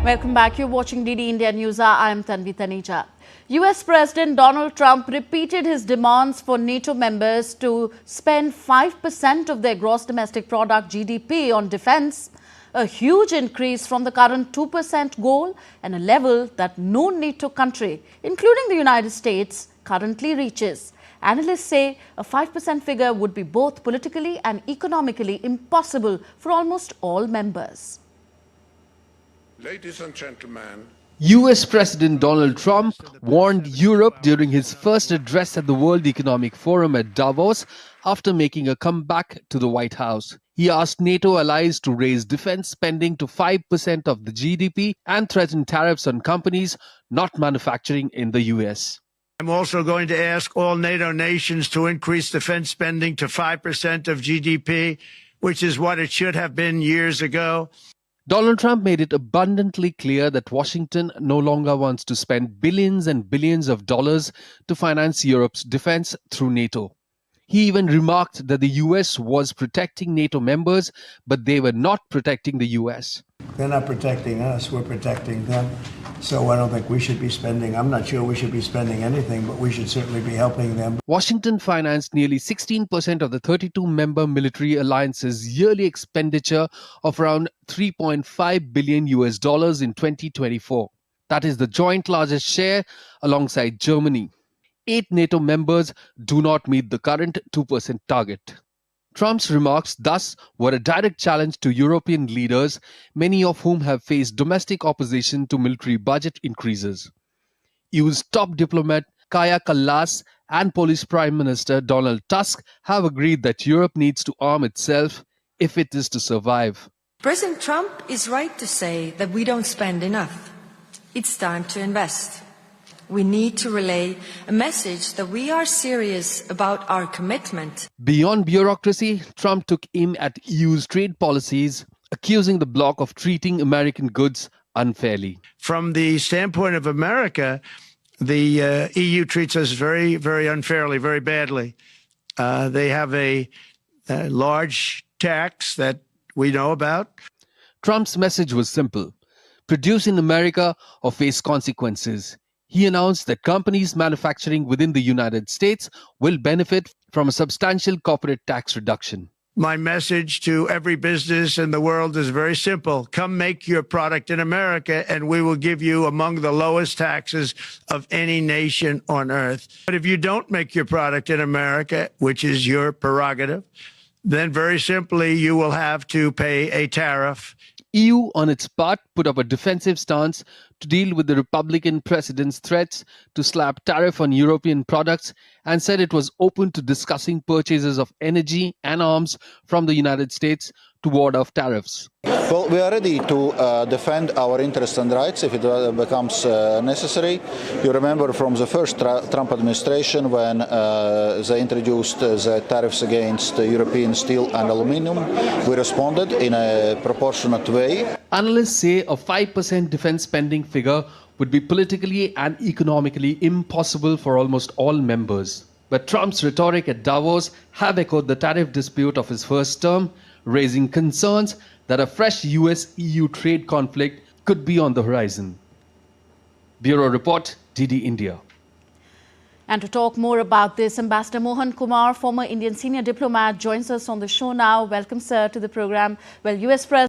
Welcome back. You're watching DD India News. I am Tanvi Taneja. US President Donald Trump repeated his demands for NATO members to spend 5% of their gross domestic product GDP on defense, a huge increase from the current 2% goal and a level that no NATO country, including the United States, currently reaches. Analysts say a 5% figure would be both politically and economically impossible for almost all members. Ladies and gentlemen, US President Donald Trump warned Europe during his first address at the World Economic Forum at Davos after making a comeback to the White House. He asked NATO allies to raise defense spending to 5% of the GDP and threatened tariffs on companies not manufacturing in the US. I'm also going to ask all NATO nations to increase defense spending to 5% of GDP, which is what it should have been years ago. Donald Trump made it abundantly clear that Washington no longer wants to spend billions and billions of dollars to finance Europe's defense through NATO. He even remarked that the US was protecting NATO members, but they were not protecting the US. They're not protecting us, we're protecting them. So I don't think we should be spending, I'm not sure we should be spending anything, but we should certainly be helping them. Washington financed nearly 16% of the 32-member military alliance's yearly expenditure of around $3.5 billion in 2024. That is the joint largest share alongside Germany. 8 NATO members do not meet the current 2% target. Trump's remarks thus were a direct challenge to European leaders, many of whom have faced domestic opposition to military budget increases. EU's top diplomat Kaja Kallas and Polish Prime Minister Donald Tusk have agreed that Europe needs to arm itself if it is to survive. President Trump is right to say that we don't spend enough. It's time to invest. We need to relay a message that we are serious about our commitment. Beyond bureaucracy, Trump took aim at EU's trade policies, accusing the bloc of treating American goods unfairly. From the standpoint of America, the EU treats us very, very unfairly, very badly. They have a large tax that we know about. Trump's message was simple: produce in America or face consequences. He announced that companies manufacturing within the United States will benefit from a substantial corporate tax reduction. My message to every business in the world is very simple. Come make your product in America and we will give you among the lowest taxes of any nation on earth. But if you don't make your product in America, which is your prerogative, then very simply you will have to pay a tariff. EU, on its part, put up a defensive stance to deal with the Republican president's threats to slap tariff on European products and said it was open to discussing purchases of energy and arms from the United States to ward off tariffs. Well, we are ready to defend our interests and rights if it becomes necessary. You remember from the first Trump administration when they introduced the tariffs against European steel and aluminium, we responded in a proportionate way. Analysts say a 5% defense spending figure would be politically and economically impossible for almost all members. But Trump's rhetoric at Davos have echoed the tariff dispute of his first term, raising concerns that a fresh US-EU trade conflict could be on the horizon. Bureau Report, DD India. And to talk more about this, Ambassador Mohan Kumar, former Indian senior diplomat, joins us on the show now. Welcome, sir, to the program. Well, US President